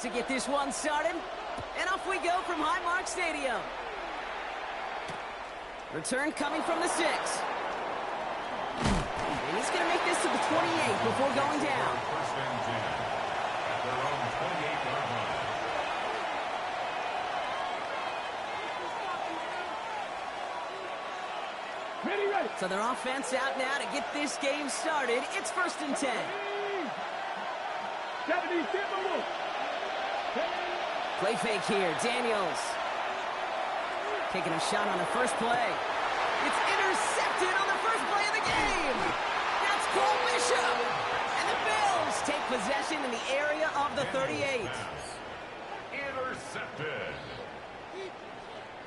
To get this one started, and off we go from Highmark Stadium. Return coming from the 6. And he's going to make this to the 28 before going down. First and 10 at their own 28-yard line. Ready. So their offense out now to get this game started. It's 1st and 10. Play fake here, Daniels. Taking a shot on the first play. It's intercepted on the first play of the game. That's Cole Bishop. And the Bills take possession in the area of the 38. Intercepted.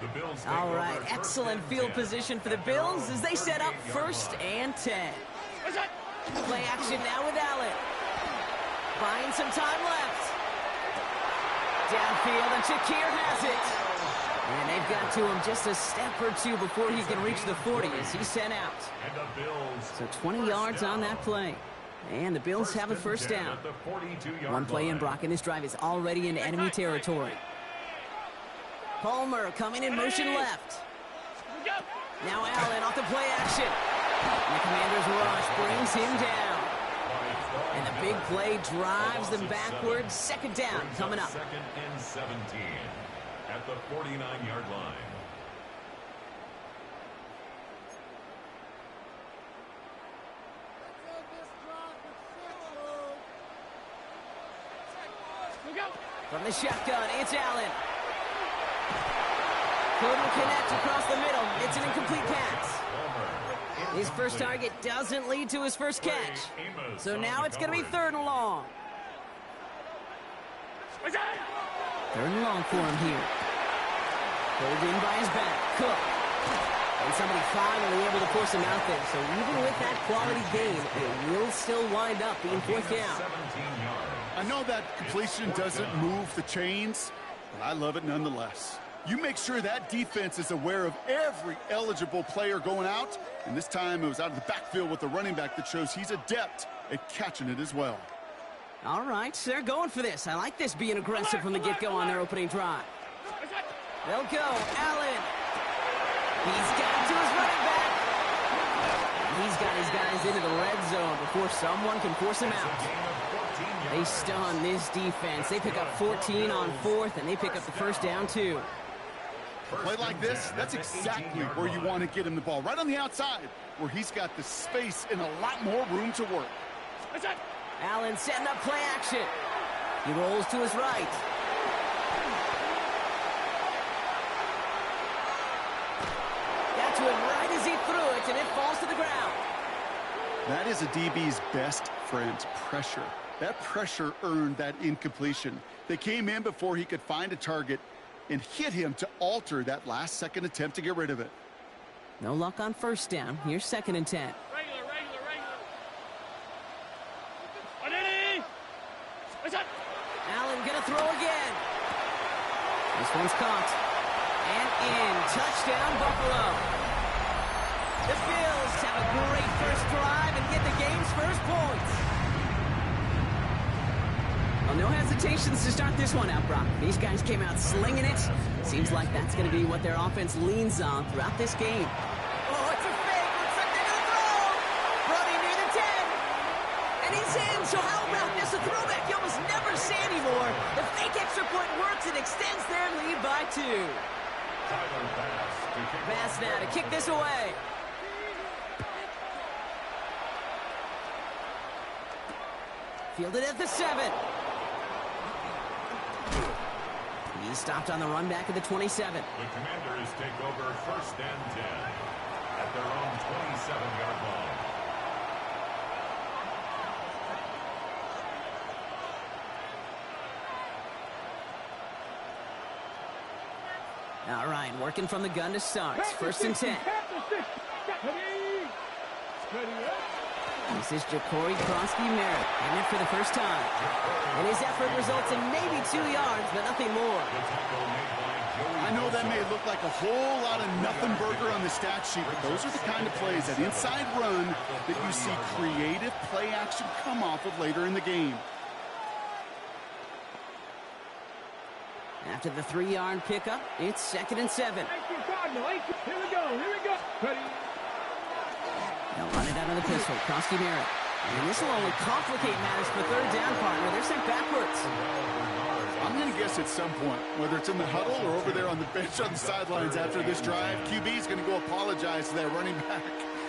The Bills take All right, over excellent 1st and field 10 position for the Bills as they set up 1st and 10. Play action now with Allen. Buying some time left. Downfield, and Shakir has it. And they've got to him just a step or two before he can reach the 40 as he's sent out. And the Bills So 20 yards on that play. And the Bills have a first down. One play in, Brock, and this drive is already in enemy territory. Palmer coming in motion left. Now Allen off the play action. And the Commander's rush brings him down. And the big play drives them backwards. 2nd down coming up. 2nd and 17 at the 49-yard line. From the shotgun, it's Allen. Couldn't connect across the middle. It's an incomplete pass. His first target doesn't lead to his first catch. So now it's going to be 3rd and long. 3rd and long for him here. Pulled in by his back. Cook. And somebody finally able to force him out there. So even with that quality gain, it will still wind up being 4th down. I know that completion doesn't move the chains, but I love it nonetheless. You make sure that defense is aware of every eligible player going out, and this time it was out of the backfield with the running back that shows he's adept at catching it as well. All right, they're going for this. I like this being aggressive from the get-go on their opening drive. They'll go. Allen. He's got to his running back. He's got his guys into the red zone before someone can force him out. They stun this defense. They pick up 14 on 4th, and they pick up the first down, too. A play like this, that's exactly where you want to get him the ball. Right on the outside, where he's got the space and a lot more room to work. Allen setting up play action. He rolls to his right. Got to him right as he threw it, and it falls to the ground. That is a DB's best friend, pressure. That pressure earned that incompletion. They came in before he could find a target and hit him to alter that last-second attempt to get rid of it. No luck on first down. Here's 2nd and 10. Allen gonna throw again. This one's caught. And in. Touchdown, Buffalo. The Bills have a great first drive and get the game's first points. Well, no hesitations to start this one out, Brock. These guys came out slinging it. Seems like that's going to be what their offense leans on throughout this game. Oh, it's a fake. Looks like they're going to throw. Brody near the 10. And he's in. So how about this? A throwback you almost never see anymore. The fake extra point works and extends their lead by 2. Pass now to kick this away. Fielded at the 7. He stopped on the run back at the 27. The Commanders take over 1st and 10 at their own 27-yard line. All right, working from the gun to start. 1st and 10. This is Ja'Cory Krosky-Merritt, and it for the first time. And his effort results in maybe 2 yards, but nothing more. I know that may look like a whole lot of nothing burger on the stat sheet, but those are the kind of plays, that inside run, that you see creative play action come off of later in the game. After the 3-yard pickup, it's 2nd and 7. Here we go. Ready. They'll run it out of the pistol. Krosky Merritt. And this will only complicate matters for 3rd down, partner. They're sent backwards. I'm going to guess at some point, whether it's in the huddle or over there on the bench on the sidelines after this drive, QB is going to go apologize to that running back.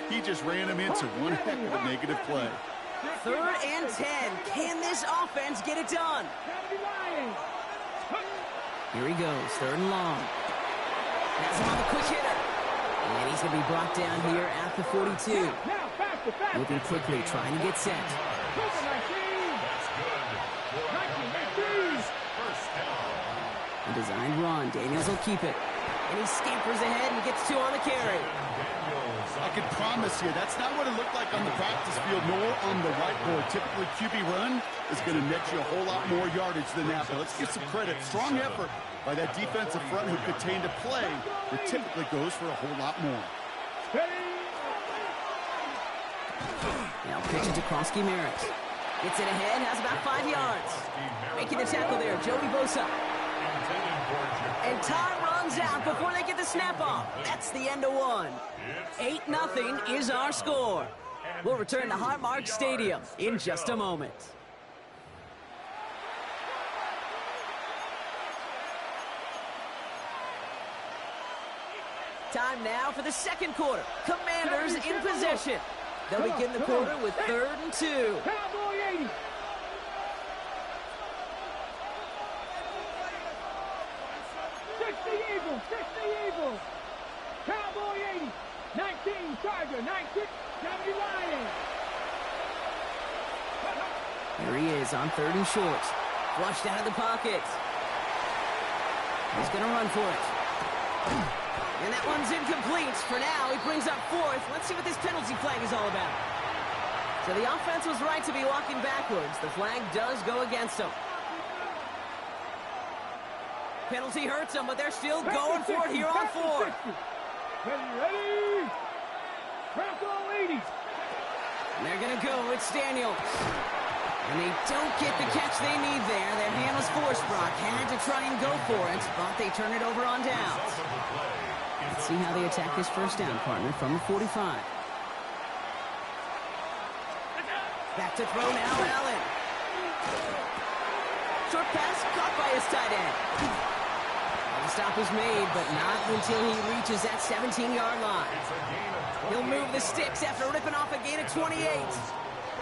He just ran him into one heck of a negative play. 3rd and 10. Can this offense get it done? Here he goes, 3rd and long. Has him on the quick hitter. And he's going to be brought down here at the 42. Moving quickly, trying to get set. A designed run. Daniels will keep it. And he scampers ahead and gets 2 on the carry. I can promise you, that's not what it looked like on the practice field nor on the whiteboard. Typically, QB run is going to net you a whole lot more yardage than that. But let's give some credit. Strong effort by that defensive front who contained a play that typically goes for a whole lot more. Now pitch it to Krosky Merritt. Gets it ahead, has about 5 yards. Making the tackle there, Joey Bosa. And time runs out before they get the snap off. That's the end of one. 8-0 is our score. We'll return to Highmark Stadium in just a moment. Time now for the 2nd quarter. Commanders in possession. They'll begin the quarter with 3rd and 2. Cowboy 80. Eagles. Cowboy 80. 19, Charger, 19, W Lions. Here he is on 3rd and short. Flushed out of the pocket. He's going to run for it. And that one's incomplete. For now, he brings up 4th. Let's see what this penalty flag is all about. So the offense was right to be walking backwards. The flag does go against them. Penalty hurts them, but they're still going for it here on 4th. Ready. Bronco 80. And they're going to go. It's Daniels. And they don't get the catch they need there. Their hand was forced, Brock. Had to try and go for it, but they turn it over on downs. Let's see how they attack this 1st down, partner, from the 45. Back to throw now, Allen. Short pass caught by his tight end. The stop is made, but not until he reaches that 17-yard line. He'll move the sticks after ripping off a gain of 28.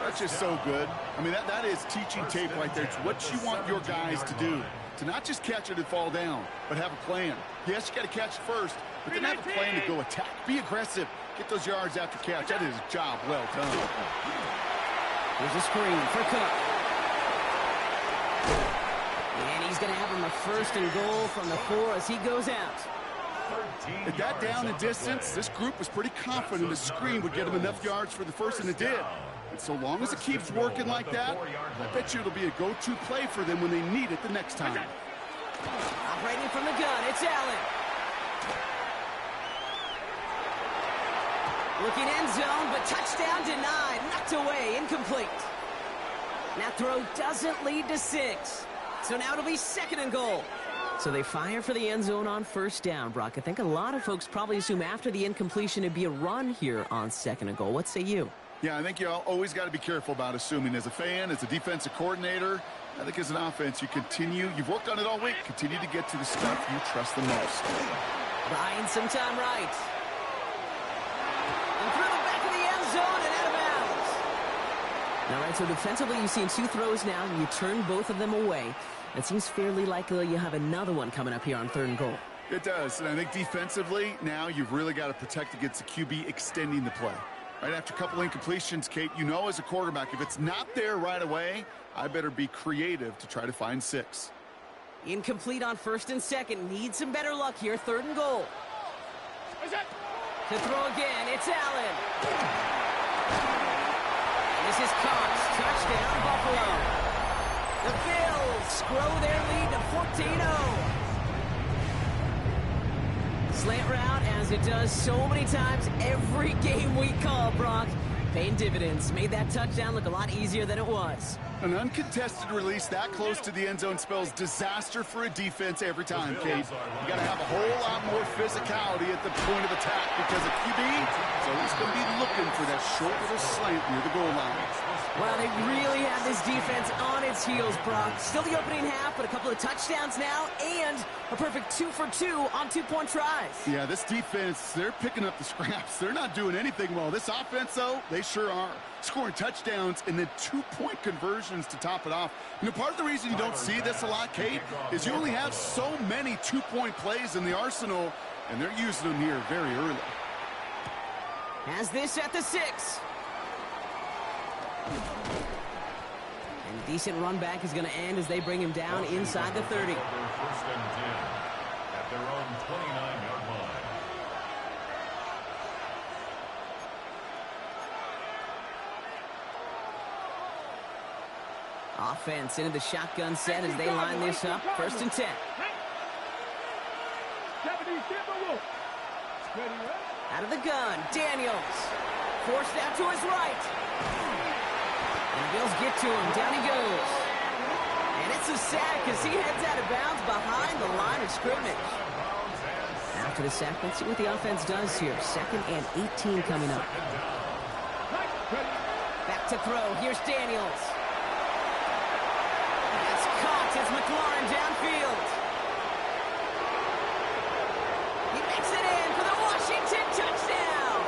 That's just so good. I mean, that is teaching tape right there. It's what you want your guys to do. To not just catch it and fall down, but have a plan. Yes, you got to catch it first, but then have a plan to go attack. Be aggressive. Get those yards after catch. That is a job well done. Here's a screen for Cook. And he's going to have him a 1st and goal from the 4 as he goes out. At that down and distance, this group was pretty confident the screen would get him enough yards for the 1st, and it did. And so long as it keeps working like that, I bet you it'll be a go-to play for them when they need it the next time. Operating from the gun, it's Allen. Looking end zone, but touchdown denied. Knocked away, incomplete. That throw doesn't lead to 6. So now it'll be 2nd and goal. So they fire for the end zone on 1st down, Brock. I think a lot of folks probably assume after the incompletion it'd be a run here on 2nd and goal. What say you? Yeah, I think you always got to be careful about assuming. As a fan, as a defensive coordinator, I think as an offense, you've worked on it all week, continue to get to the stuff you trust the most. Buying some time right. And through the back of the end zone and out of bounds. All right, so defensively you've seen 2 throws now, and you turn both of them away. It seems fairly likely you have another one coming up here on 3rd and goal. It does, and I think defensively, now you've really got to protect against the QB extending the play. Right after a couple incompletions, Kate, you know as a quarterback, if it's not there right away, I better be creative to try to find 6. Incomplete on 1st and 2nd. Need some better luck here. 3rd and goal. To throw again, it's Allen. And this is Cox. Touchdown, Buffalo. The Bills grow their lead to 14-0. Slant route, as it does so many times every game we call, Brock. Paying dividends. Made that touchdown look a lot easier than it was. An uncontested release that close to the end zone spells disaster for a defense every time, Kate. You got to have a whole lot more physicality at the point of attack because a QB is always going to be looking for that short little slant near the goal line. Well, they really have this defense on its heels, Brock. Still the opening half, but a couple of touchdowns now and a perfect 2 for 2 on 2-point tries. Yeah, this defense, they're picking up the scraps. They're not doing anything well. This offense, though, they sure are. Scoring touchdowns and then 2-point conversions to top it off. You know, part of the reason you don't see this a lot, Kate, is you only have so many 2-point plays in the arsenal, and they're using them here very early. Has this at the 6. And decent run back is going to end as they bring him down inside the 30. First and 10 at their own 29-yard line. Offense into the shotgun set as they line this up. First and 10. Out of the gun, Daniels. Forced out to his right. And the Bills get to him. Down he goes. And it's a sack as he heads out of bounds behind the line of scrimmage. After the sack, let's see what the offense does here. 2nd and 18 coming up. Back to throw. Here's Daniels. It's caught. It's McLaurin downfield. He makes it in for the Washington touchdown.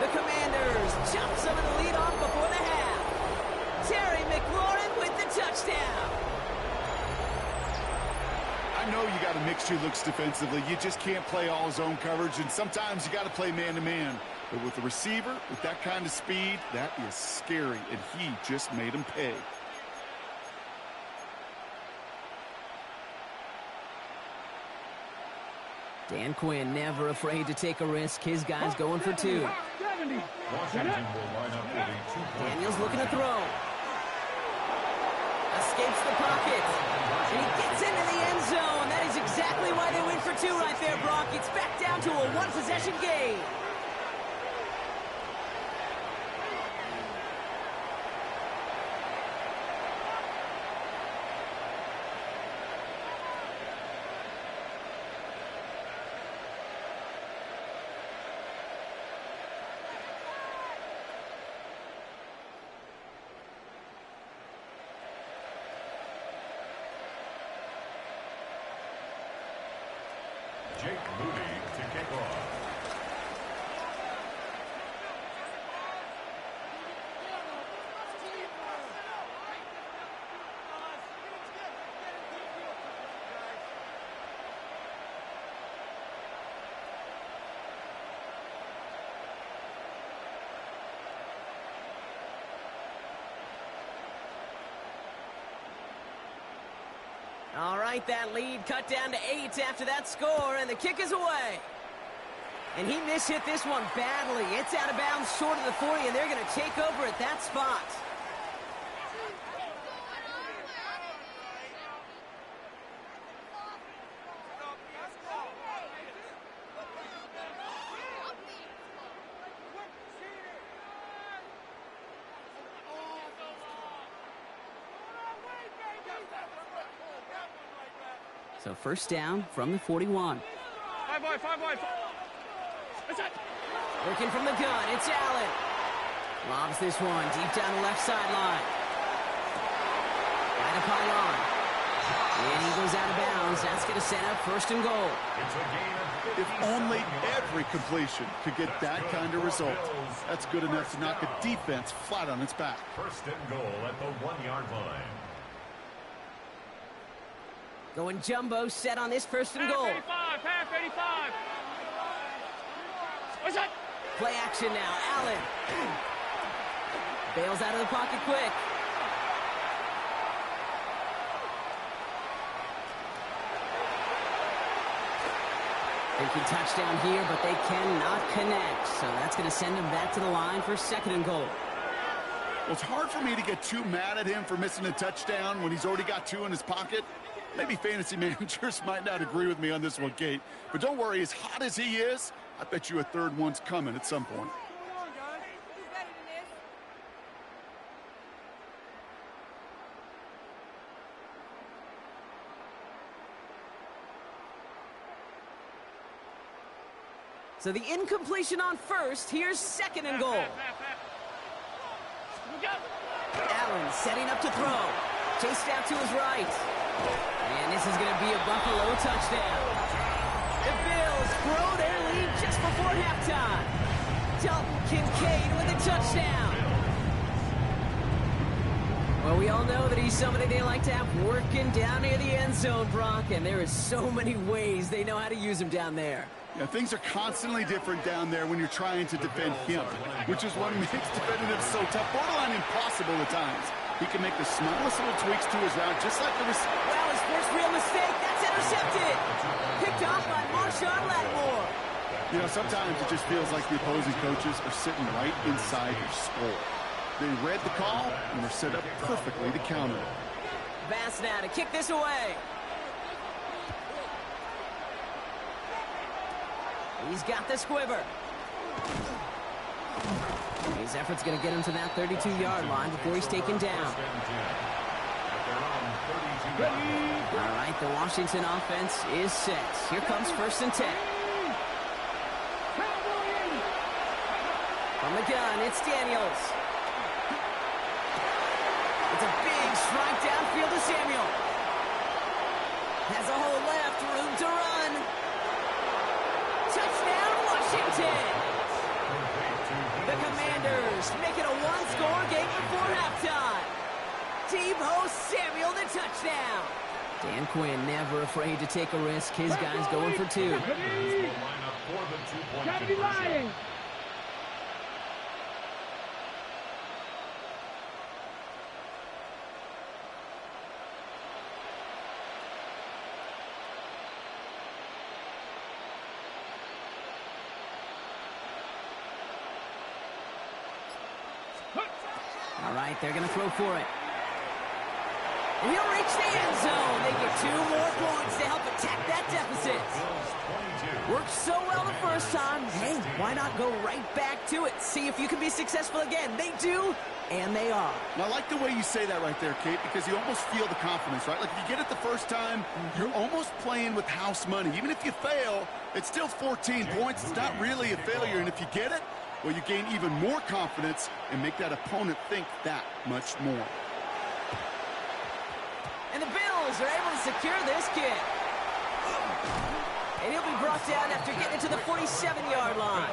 The Commanders jump some of the lead off before the half. Terry McLaurin with the touchdown. I know you got to mix your looks defensively. You just can't play all zone coverage, and sometimes you got to play man-to-man. But with the receiver, with that kind of speed, that is scary, and he just made him pay. Dan Quinn never afraid to take a risk. His guy's going for 2. Washington will line up with a 2-point. Daniels looking to throw. Escapes the pocket. And he gets into the end zone. That is exactly why they went for 2 right there, Brock. It's back down to a 1-possession game. Jake Moody to kick off. All right, that lead cut down to 8 after that score, and the kick is away. And he mishit this one badly. It's out of bounds short of the 40, and they're going to take over at that spot. So first down from the 41. 5 wide. Working from the gun, it's Allen. Lobs this one deep down the left sideline. Right up line. And he goes out of bounds. That's going to set up first and goal. It's a gain of 50. If only every completion could get that kind of result. That's good enough to knock a defense flat on its back. First and goal at the 1-yard line. Going jumbo set on this first and goal. Half 85. What's that? Play action now. Allen. Bails out of the pocket quick. Thinking touchdown here, but they cannot connect. So that's going to send him back to the line for second and goal. Well, it's hard for me to get too mad at him for missing a touchdown when he's already got 2 in his pocket. Maybe fantasy managers might not agree with me on this one, Kate. But don't worry, as hot as he is, I bet you a third one's coming at some point. So the incompletion on first. Here's second and goal. Allen setting up to throw. Chased out to his right. And this is going to be a Buffalo touchdown. The Bills grow their lead just before halftime. Dalton Kincaid with a touchdown. Well, we all know that he's somebody they like to have working down near the end zone, Brock, and there is so many ways they know how to use him down there. Yeah, things are constantly different down there when you're trying to defend him, which is what makes defending him so tough, borderline impossible at times. He can make the smallest little tweaks to his route, just like the receiver. Well, his first real mistake, that's intercepted. Picked off by Marshawn Lattimore. You know, sometimes it just feels like the opposing coaches are sitting right inside your skull. They read the call, and they're set up perfectly to counter it. Bass now to kick this away. He's got the squiver. His effort's going to get him to that 32-yard line before he's taken down. All right, the Washington offense is set. Here comes 1st and 10. From the gun, it's Daniels. It's a big strike downfield to Samuel. Has a hole left, room to run. Touchdown, Washington! The Commanders make it a one-score game before halftime. Deebo Samuel, the touchdown. Dan Quinn never afraid to take a risk. His guys going for two. All right, they're going to throw for it. And he'll reach the end zone. They get 2 more points to help attack that deficit. Worked so well the first time. Hey, why not go right back to it? See if you can be successful again. They do, and they are. And I like the way you say that right there, Kate, because you almost feel the confidence, right? Like if you get it the first time, you're almost playing with house money. Even if you fail, it's still 14 points. It's not really a failure. And if you get it, well, you gain even more confidence and make that opponent think that much more. And the Bills are able to secure this kick. And he'll be brought down after getting it to the 47-yard line.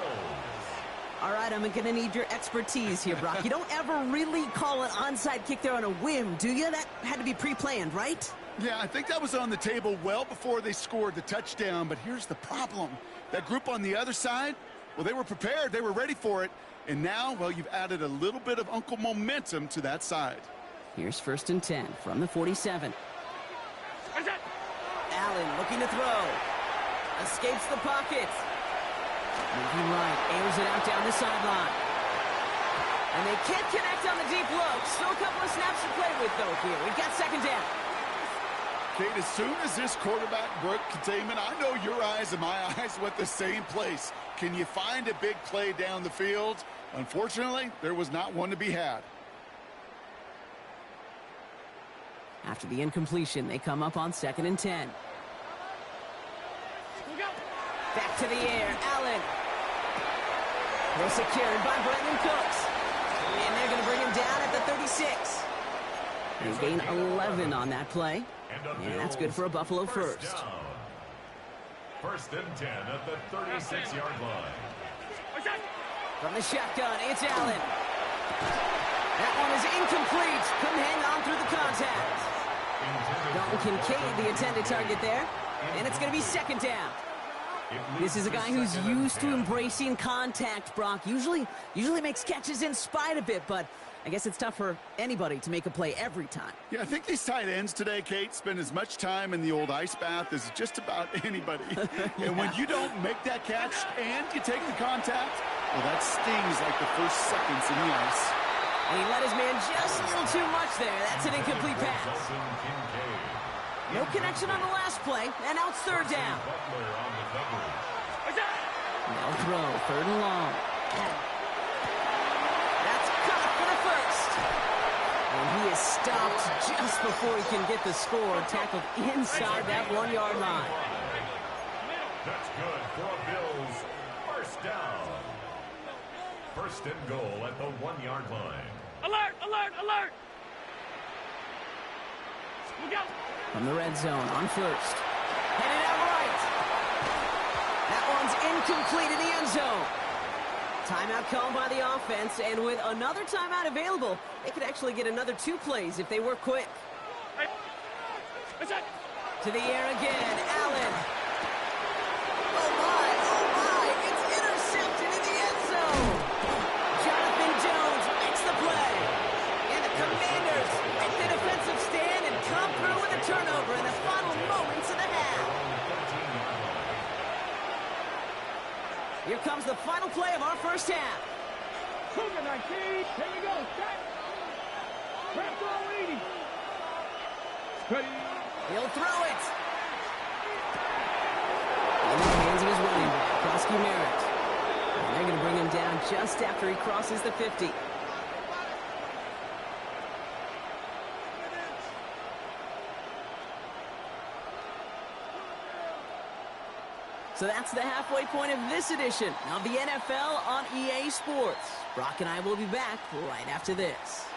All right, I'm going to need your expertise here, Brock. You don't ever really call an onside kick there on a whim, do you? That had to be pre-planned, right? Yeah, I think that was on the table well before they scored the touchdown, but here's the problem. That group on the other side, well, they were prepared. They were ready for it. And now, well, you've added a little bit of Uncle momentum to that side. Here's 1st and 10 from the 47. Allen looking to throw. Escapes the pocket. Moving right, airs it out down the sideline. And they can't connect on the deep look. Still a couple of snaps to play with, though, here. We've got 2nd down. Kate, as soon as this quarterback broke containment, I know your eyes and my eyes went the same place. Can you find a big play down the field? Unfortunately, there was not one to be had. After the incompletion, they come up on 2nd and 10. Back to the air, Allen. They're secured by Brandon Cooks. And they're going to bring him down at the 36. They gain 11 on that play. And that's good for a Buffalo first. 1st and 10 at the 36-yard line. From the shotgun, it's Allen. That one is incomplete. Couldn't hang on through the contact. Dalton Kincaid, the intended target there. And it's going to be 2nd down. This is a guy who's used to embracing contact, Brock. Usually makes catches in spite of it, but I guess it's tough for anybody to make a play every time. Yeah, I think these tight ends today, Kate, spend as much time in the old ice bath as just about anybody. Yeah. And when you don't make that catch and you take the contact, well, that stings like the first seconds in the ice. And he let his man just a little too much there. That's an incomplete pass. No connection on the last play, and now it's 3rd down. No throw, 3rd and long. That's caught for the first. And he is stopped just before he can get the score, tackled inside that 1-yard line. That's good for a Bills down. First and goal at the 1-yard line. Alert, alert, alert. Look out. From the red zone on first. Headed out right. That one's incomplete in the end zone. Timeout called by the offense, and with another timeout available, they could actually get another 2 plays if they work quick. Hey. What's that? To the air again, Allen. Oh my, it's intercepted in the end zone. Jonathan Jones makes the play. And the Commanders make the defensive stand and come through with a turnover in the final moments of the half. Here comes the final play of our first half. Cougar 19. Here we go. Set. Wrap all 80. Ready. He'll throw it. In the hands of his running back, Krosky Merritt. And they're going to bring him down just after he crosses the 50. So that's the halfway point of this edition of the NFL on EA Sports. Brock and I will be back right after this.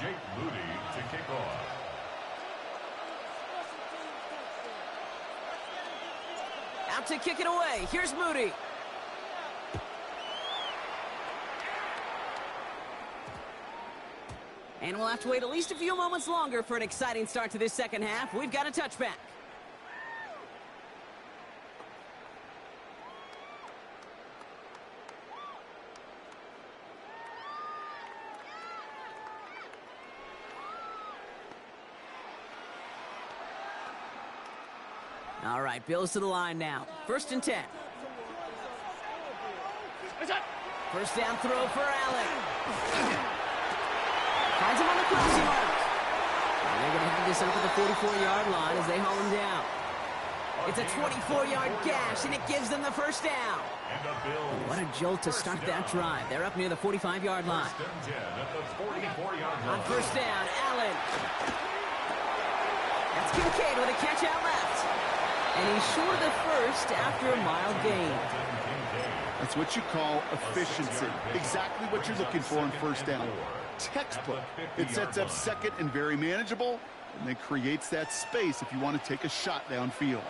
Jake Moody to kick off. Out to kick it away. Here's Moody. And we'll have to wait at least a few moments longer for an exciting start to this second half. We've got a touchback. All right, Bills to the line now. 1st and 10. First down throw for Allen. Finds him on the crossing mark. And they're going to have this up at the 44-yard line as they haul him down. It's a 24-yard gash, and it gives them the first down. What a jolt to start that drive. They're up near the 45-yard line. On first down, Allen. That's Kincaid with a catch out left. And he's short of the first after a mild gain. That's what you call efficiency. Exactly what you're looking for on first down. Textbook. It sets up second and very manageable, and then creates that space if you want to take a shot downfield.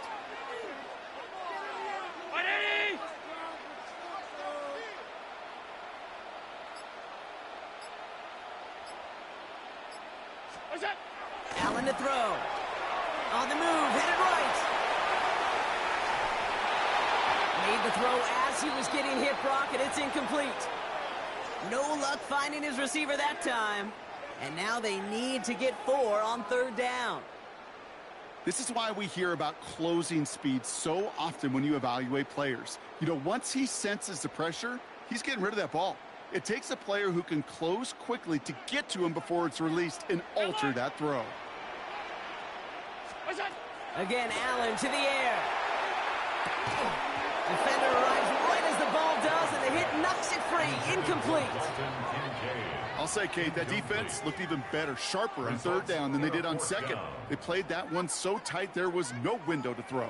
Allen to throw. On the move, headed right. Made the throw as he was getting hit, Brock, and it's incomplete. No luck finding his receiver that time. And now they need to get 4 on 3rd down. This is why we hear about closing speed so often when you evaluate players. You know, once he senses the pressure, he's getting rid of that ball. It takes a player who can close quickly to get to him before it's released and alter that throw. Again, Allen to the air. Defender arrives right as the ball does, and the hit knocks it free. Incomplete. I'll say, Kate, that defense looked even better, sharper on 3rd down than they did on 2nd. They played that one so tight there was no window to throw.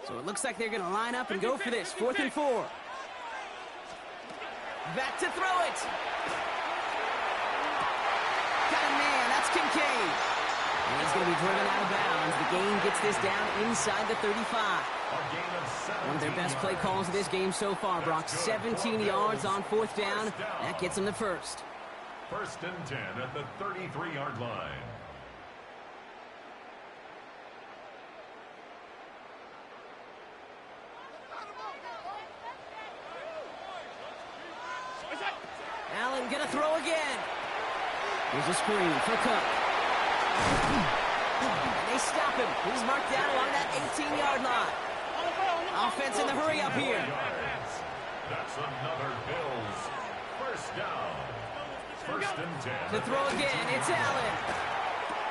So it looks like they're going to line up and go for this. 4th and 4. Back to throw it. Got a man. That's Kincaid. And he's going to be driven out of bounds. The gain gets this down inside the 35. One of their best play calls of this game so far, Brock. 17 yards on 4th down. That gets them the first. 1st and 10 at the 33-yard line. Allen gonna throw again. Here's a screen for Cook. And they stop him. He's marked down along that 18-yard line. Offense in the hurry up here. That's another Bills 1st down. 1st and 10. To throw again, it's Allen.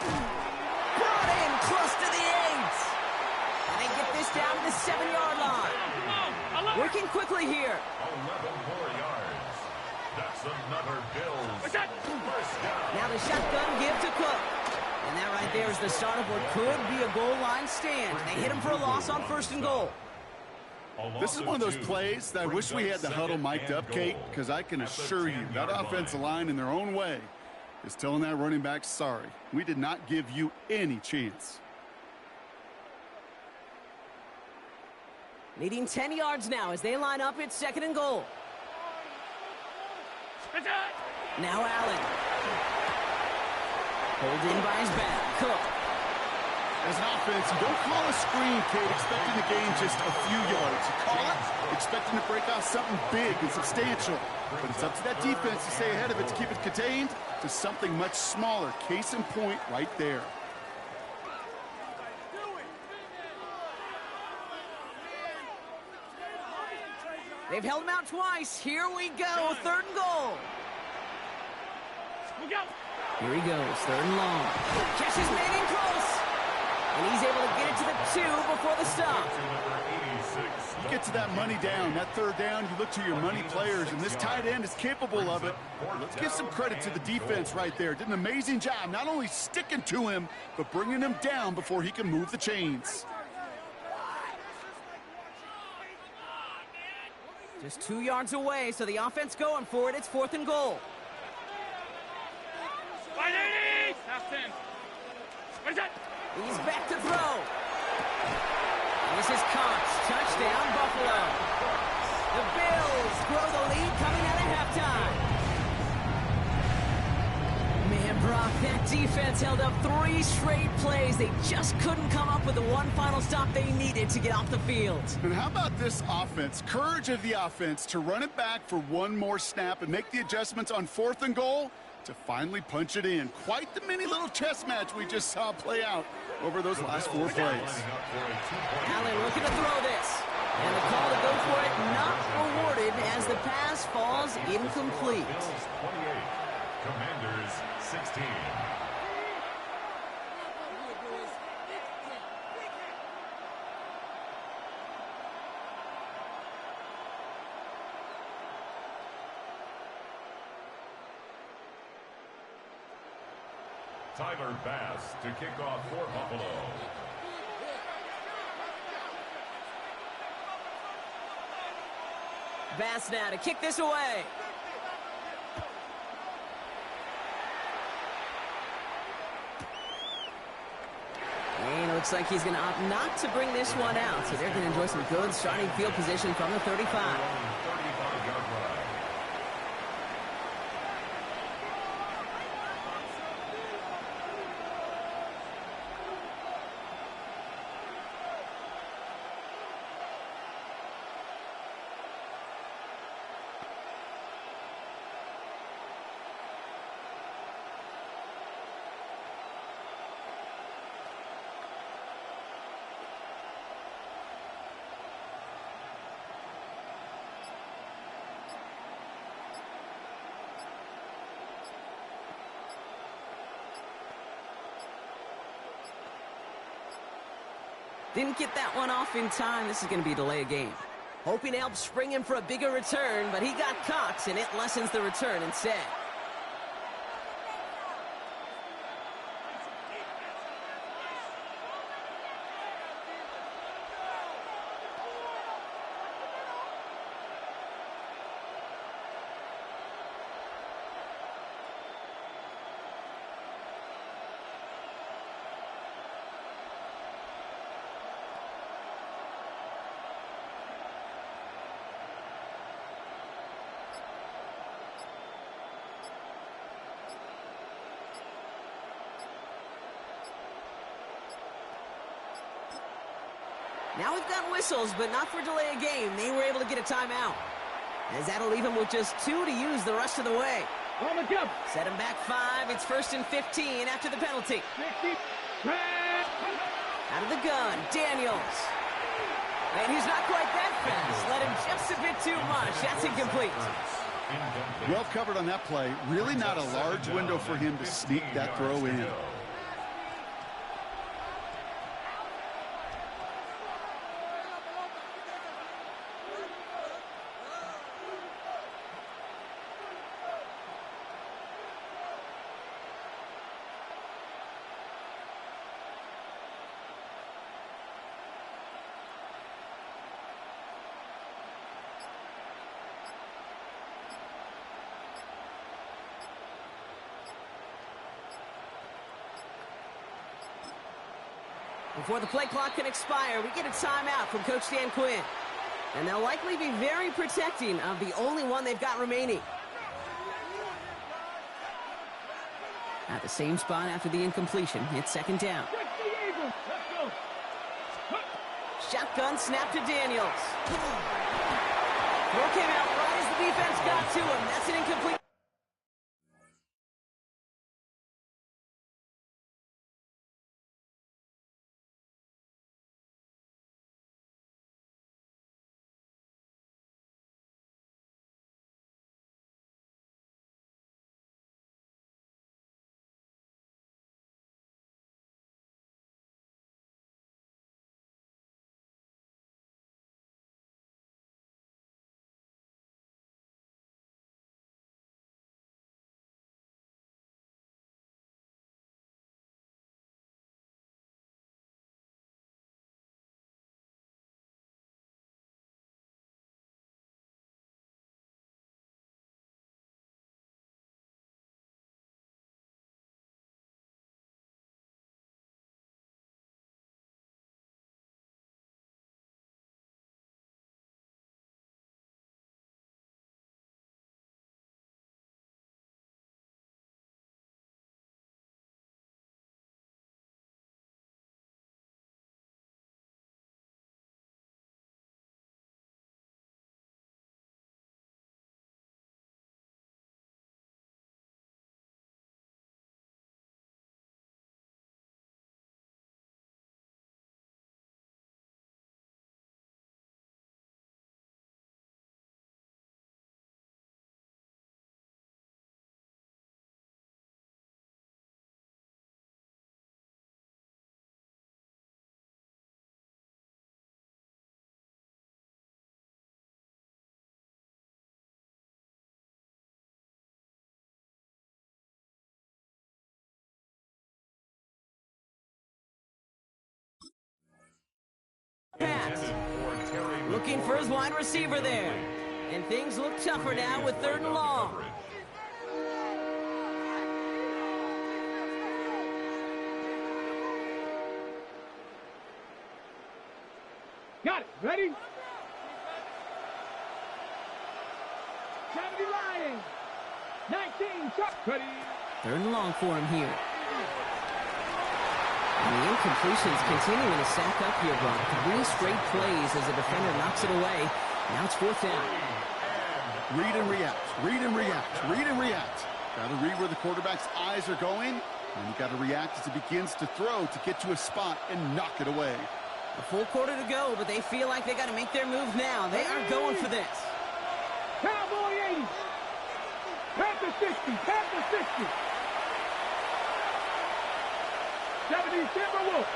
Brought in close to the 8. And they get this down to the 7-yard line. Working quickly here. 11 more yards. That's another Bills first down. Now the shotgun give to Cook. And that right there is the start of what could be a goal line stand. They hit him for a loss on 1st and goal. This is one of those plays that I wish we had the huddle mic'd up, Kate, because I can assure you that offensive line in their own way is telling that running back, sorry, we did not give you any chance. Needing 10 yards now as they line up at 2nd and goal. Now Allen. Hold in by his back. Cook. As an offense, you don't call a screen, Kate, expecting to gain just a few yards. You call it expecting to break off something big and substantial. But it's up to that defense to stay ahead of it, to keep it contained to something much smaller. Case in point right there. They've held him out twice. Here we go. 3rd and goal. Here he goes. 3rd and long. Catch is made in close. And he's able to get it to the 2 before the stop. You get to that money down, that 3rd down, you look to your money players, and this tight end is capable of it. Let's give some credit to the defense right there. Did an amazing job not only sticking to him, but bringing him down before he can move the chains. Just 2 yards away, so the offense going for it. It's 4th and goal. He's back to throw. And this is Cox. Touchdown, Buffalo. The Bills grow the lead coming out of halftime. Man, Brock, that defense held up 3 straight plays. They just couldn't come up with the one final stop they needed to get off the field. And how about this offense? Courage of the offense to run it back for one more snap and make the adjustments on 4th and goal to finally punch it in. Quite the mini little chess match we just saw play out over those last 4 plays. Allen looking to throw this. And the call to go for it not rewarded as the pass falls incomplete. 28, Commanders 16. Tyler Bass to kick off for Buffalo. Bass now to kick this away. And it looks like he's going to opt not to bring this one out. So they're going to enjoy some good starting field position from the 35. 35-yard line. Didn't get that one off in time. This is going to be a delay of game. Hoping to help spring him for a bigger return, but he got Cox, and it lessens the return instead. Now we've got whistles, but not for delay of game. They were able to get a timeout. As that'll leave him with just 2 to use the rest of the way. On the jump. Set him back 5. It's 1st and 15 after the penalty. Out of the gun, Daniels. And he's not quite that fast. Let him just a bit too much. That's incomplete. Well covered on that play. Really not a large window for him to sneak that throw in. Before the play clock can expire, we get a timeout from Coach Dan Quinn. And they'll likely be very protecting of the only one they've got remaining. At the same spot after the incompletion, it's second down. Shotgun snap to Daniels. Throw came out right as the defense got to him. That's an incomplete. Pass. Looking for his wide receiver there. And things look tougher now with third and long. Got it. Ready? 70 Lions. 19 Chuck. Ready. Third and long for him here. And the incompletions continuing to stack up here, Brock. 3 straight plays as the defender knocks it away. Now it's fourth down. Read and react, read and react, read and react. Got to read where the quarterback's eyes are going, and you got to react as he begins to throw to get to a spot and knock it away. A full quarter to go, but they feel like they got to make their move now. They are going for this. Cowboy 80. Panther 60. Panther 60. 70 Timberwolves.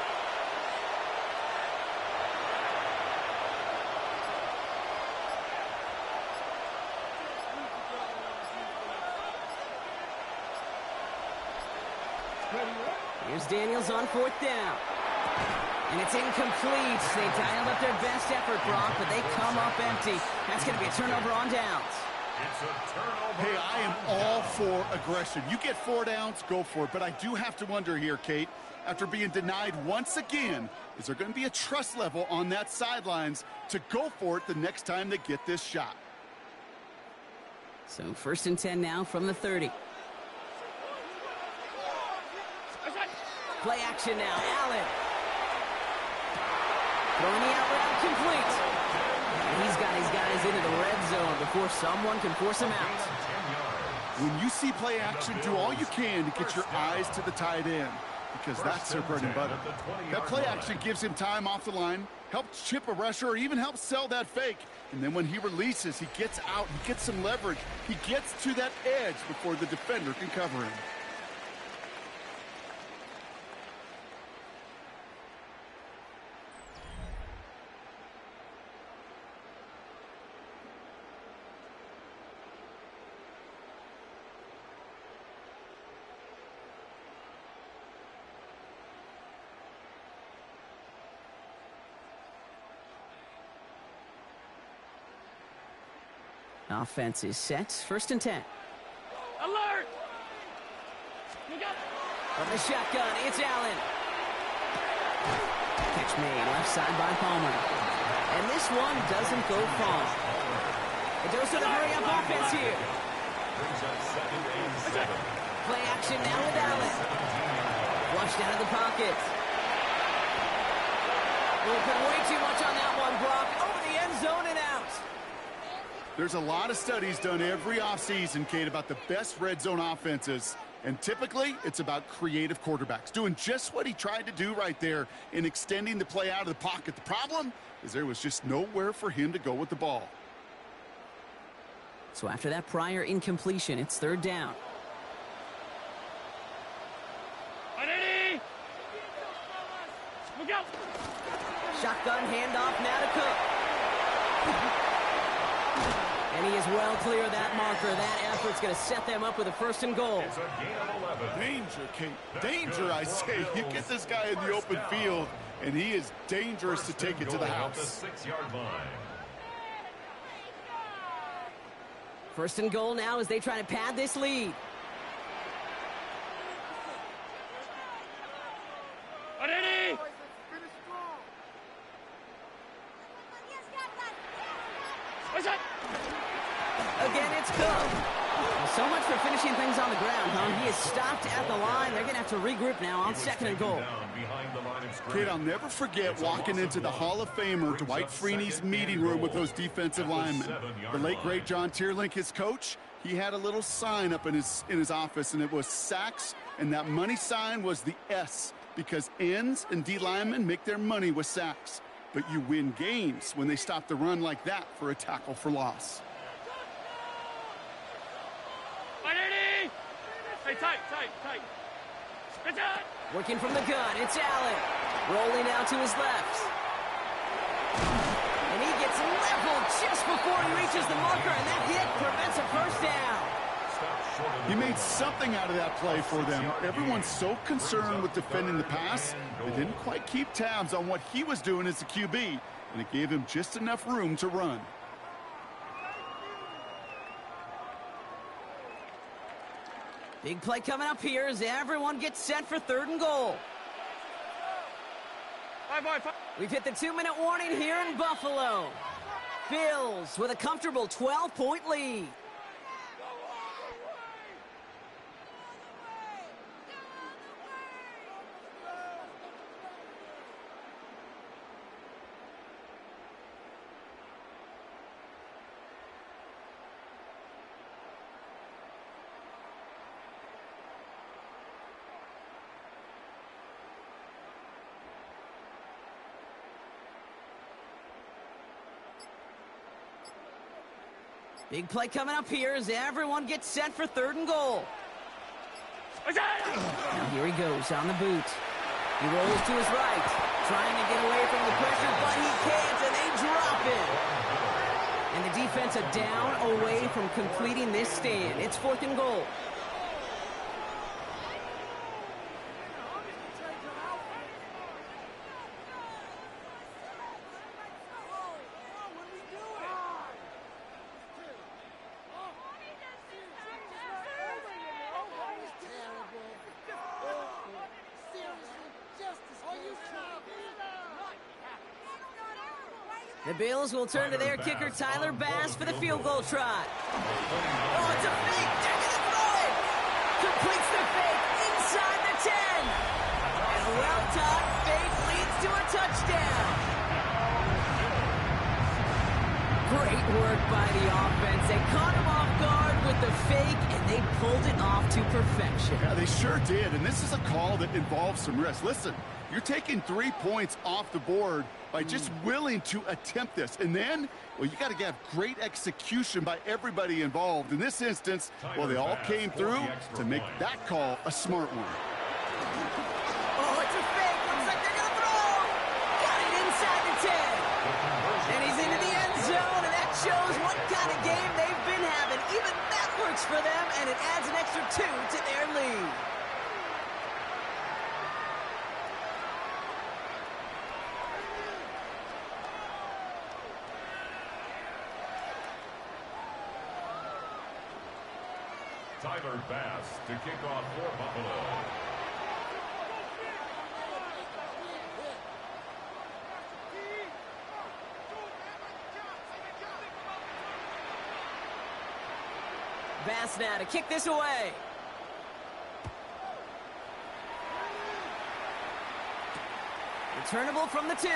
Here's Daniels on fourth down. And it's incomplete. They dialed up their best effort, Brock, but they come up empty. That's going to be a turnover on downs. It's a turnover. Hey, I am all for aggression. You get 4 downs, go for it. But I do have to wonder here, Kate, after being denied once again, is there going to be a trust level on that sidelines to go for it the next time they get this shot? So first and 10 now from the 30. Play action now. Allen. Throwing the out route complete. And he's got his guys into the red zone before someone can force him out. When you see play action, do all you can to get your eyes to the tight end, because that's their bread and butter. That play action gives him time off the line, helps chip a rusher, or even helps sell that fake. And then when he releases, he gets out, he gets some leverage. He gets to that edge before the defender can cover him. Offense is set. First and 10. Alert! From the shotgun, it's Allen. catch made. Left side by Palmer. And this one doesn't go far. It goes to the hurry-up offense here. Play action now with Allen. Flushed out of the pocket. We'll put way too much on that one, Brock. Over the end zone and out. There's a lot of studies done every offseason, Kate, about the best red zone offenses. And typically, it's about creative quarterbacks doing just what he tried to do right there in extending the play out of the pocket. The problem is there was just nowhere for him to go with the ball. So after that prior incompletion, it's third down. Look out! Shotgun handoff now to Cook. And he is well clear of that marker. That effort's going to set them up with a 1st and goal. It's a gain of 11. Danger, Kate. Danger, I say. You get this guy in the open field, and he is dangerous to take it to the house. 6-yard line. 1st and goal now as they try to pad this lead. Again, it's Cook. Well, so much for finishing things on the ground, huh? He is stopped at the line. They're going to have to regroup now on 2nd and goal. Kate, I'll never forget walking into the Hall of Famer Dwight Freeney's meeting room with those defensive linemen. The late, great John Tierlink, his coach, he had a little sign up in his office, and it was sacks, and that money sign was the S, because ends and D linemen make their money with sacks. But you win games when they stop the run like that for a tackle for loss. Hey, tight. It's out. Working from the gun, it's Allen. Rolling out to his left. And he gets leveled just before he reaches the marker, and that hit prevents a 1st down. He made something out of that play for them. Everyone's so concerned with defending the pass, they didn't quite keep tabs on what he was doing as a QB, and it gave him just enough room to run. Big play coming up here as everyone gets set for 3rd and goal. We've hit the 2-minute warning here in Buffalo. Bills with a comfortable 12-point lead. Big play coming up here as everyone gets set for 3rd and goal. Now here he goes on the boot. He rolls to his right, trying to get away from the pressure, but he can't, and they drop it. And the defense a down away from completing this stand. It's 4th and goal. The Bills will turn to their kicker, Tyler Bass, for the field goal try. Oh, it's a fake. They're going to throw it. Completes the fake inside the 10. And a well-taught fake leads to a touchdown. Great work by the offense. They caught him off guard with the fake, and they pulled it off to perfection. Yeah, they sure did, and this is a call that involves some risk. Listen, you're taking 3 points off the board by just willing to attempt this. And then, well, you got to have great execution by everybody involved. In this instance, well, they all came through to make that call a smart one. Oh, it's a fake. Looks like they're going to throw. Got it inside the 10. And he's into the end zone, and that shows what kind of game they've been having. Even that works for them, and it adds an extra 2 to their lead. Tyler Bass to kick off for Buffalo. pass now to kick this away. Returnable from the 2.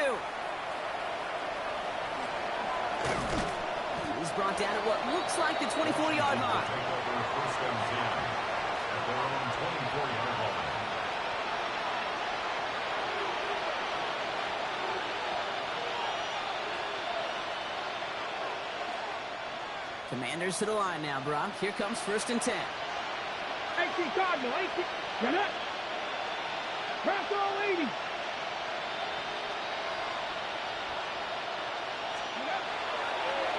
He's brought down at what looks like the 24-yard line. Take over first and 10 at their own 24-yard line. Commanders to the line now, Brock. Here comes first and 10. 18 Cardinal, 18. Get up. Press all 80.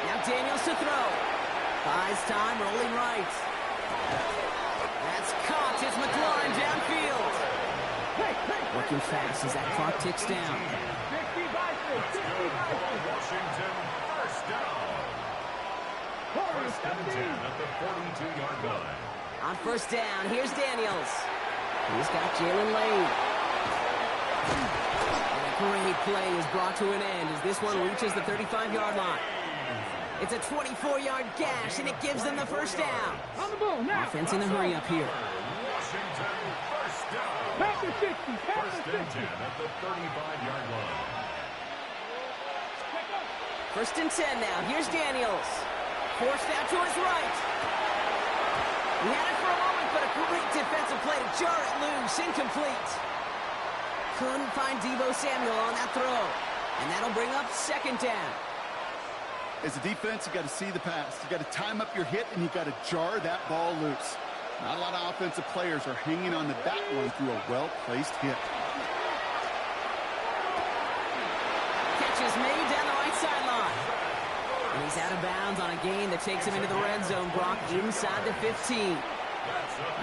Now Daniels to throw. Buys time, rolling right. That's caught. It's McLaurin downfield. Working fast as that clock ticks down. 60 by 6. 60 by 6. Washington, first down. First and 10 at the 42-yard line. On first down, here's Daniels. He's got Jalen Lane. And a great play is brought to an end as this one reaches the 35-yard line. It's a 24-yard gash, and it gives them the first down. On the ball now. Offense in a hurry up here. Washington, first down. Back to 60. Back First to 60. and 10 at the 35-yard line. First and 10 now. Here's Daniels. Forced out to his right. He had it for a moment, but a great defensive play to jar it loose. Incomplete. Couldn't find Deebo Samuel on that throw. And that'll bring up second down. As a defense, you got to see the pass. You got to time up your hit, and you got to jar that ball loose. Not a lot of offensive players are hanging on to that one through a well-placed hit. Catch is made down the right sideline. And he's out of bounds on a gain that takes him into the red zone, Brock, inside the 15.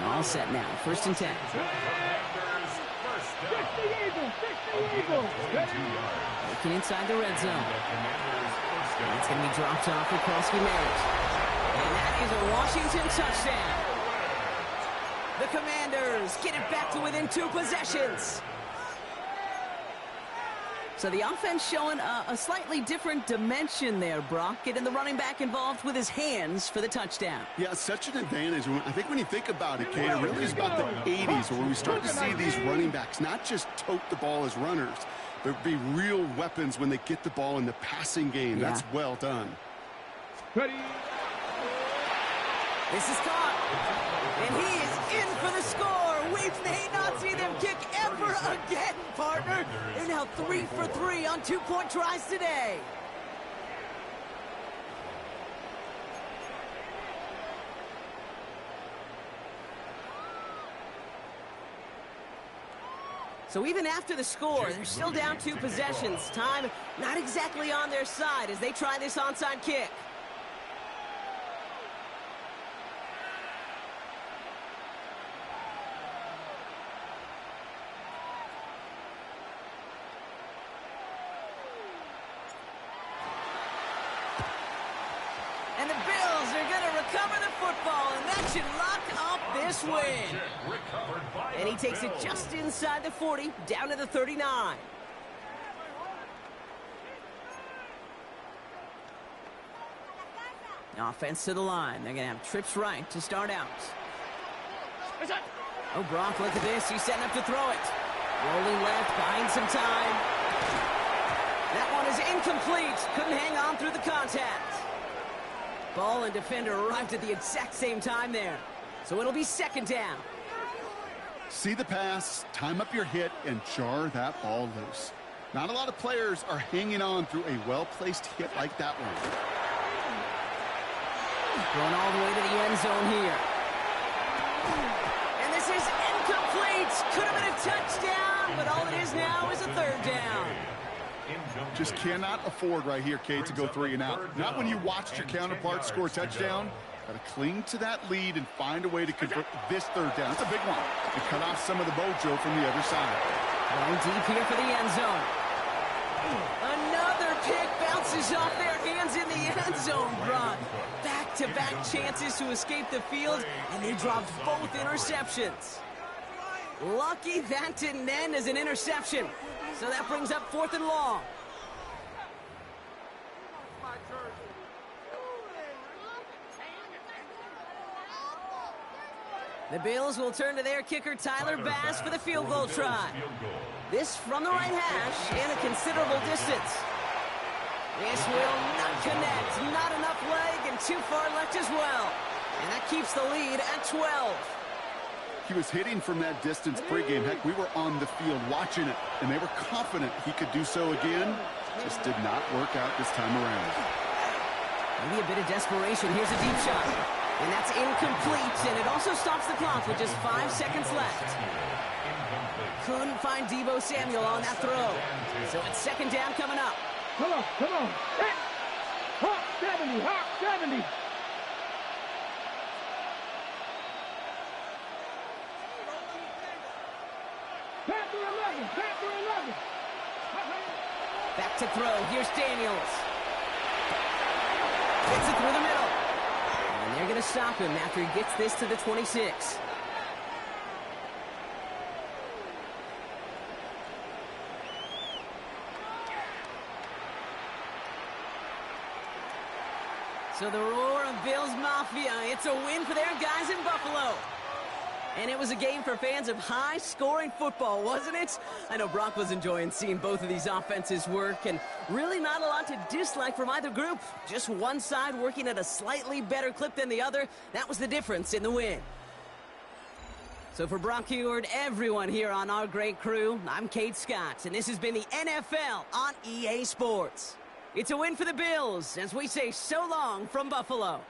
All set now, first and 10. Commanders, first 60 down. Eagles. 60 Eagles. 22 yards. Looking inside the red zone. The Commanders, first down. It's going to be dropped off for Krosky Merritt. And that is a Washington touchdown. The Commanders get it back to within 2 possessions. So the offense showing a slightly different dimension there, Brock. Getting the running back involved with his hands for the touchdown. Yeah, such an advantage. I think when you think about it, Kate, it really is about the 80s where we start to see these running backs not just tote the ball as runners, but be real weapons when they get the ball in the passing game. Yeah. That's well done. Ready. This is caught. And he is in for the score. We may not see them kick ever again, partner. They're now 3 for 3 on 2-point tries today. So even after the score, they're still down 2 possessions. Time not exactly on their side as they try this onside kick. And the Bills are going to recover the football, and that should lock up this win. And he takes it just inside the 40, down to the 39. Offense to the line. They're going to have trips right to start out. Oh, Brock, look at this. He's setting up to throw it. Rolling left, buying some time. That one is incomplete. Couldn't hang on through the contact. Ball and defender arrived at the exact same time there. So it'll be second down. See the pass, time up your hit, and jar that ball loose. Not a lot of players are hanging on through a well-placed hit like that one. Going all the way to the end zone here. And this is incomplete. Could have been a touchdown, but all it is now is a third down. Just cannot afford right here, Kate, to go 3 and out. Not when you watched your counterpart score a touchdown. Got to cling to that lead and find a way to convert this third down. It's a big one. And cut off some of the mojo from the other side. Going deep here for the end zone. Another pick bounces off their hands in the end zone, Brock. Back-to-back chances to escape the field, and they dropped both interceptions. Lucky that didn't end as an interception. So that brings up 4th and long. The Bills will turn to their kicker, Tyler Bass, for the field goal try. This from the right hash and a considerable distance. This will not connect. Not enough leg and too far left as well. And that keeps the lead at 12. He was hitting from that distance pregame. Heck, we were on the field watching it, and they were confident he could do so again. Just did not work out this time around. Maybe a bit of desperation. Here's a deep shot. And that's incomplete, and it also stops the clock with just 5 seconds left. Couldn't find Deebo Samuel on that throw. So it's second down coming up. Come on, come on. Hit! Hawk 70, Hawk 70. Panther 11, Panther 11. Back to throw. Here's Daniels. Gets it through the middle. And they're going to stop him after he gets this to the 26. So the roar of Bills Mafia, it's a win for their guys in Buffalo. And it was a game for fans of high-scoring football, wasn't it? I know Brock was enjoying seeing both of these offenses work, and really not a lot to dislike from either group. Just one side working at a slightly better clip than the other. That was the difference in the win. So for Brock Heward, everyone here on our great crew, I'm Kate Scott, and this has been the NFL on EA Sports. It's a win for the Bills as we say so long from Buffalo.